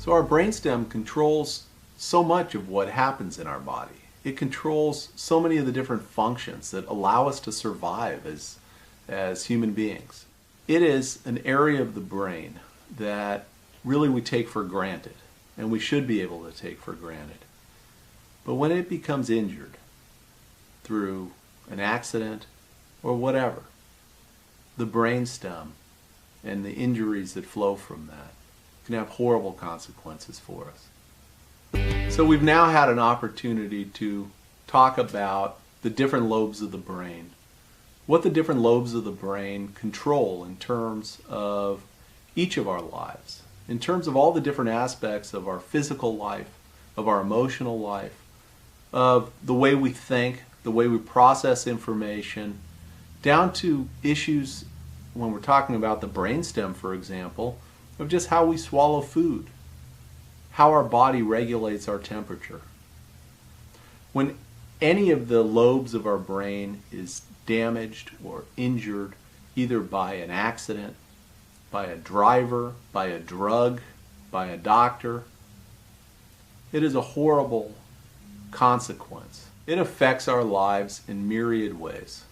So our brainstem controls so much of what happens in our body. It controls so many of the different functions that allow us to survive as human beings. It is an area of the brain that really we take for granted, and we should be able to take for granted. But when it becomes injured through an accident or whatever, the brainstem and the injuries that flow from that can have horrible consequences for us. So we've now had an opportunity to talk about the different lobes of the brain, what the different lobes of the brain control in terms of each of our lives, in terms of all the different aspects of our physical life, of our emotional life, of the way we think, the way we process information, down to issues when we're talking about the brainstem, for example, of just how we swallow food, how our body regulates our temperature. When any of the lobes of our brain is damaged or injured, either by an accident, by a driver, by a drug, by a doctor, it is a horrible consequence. It affects our lives in myriad ways.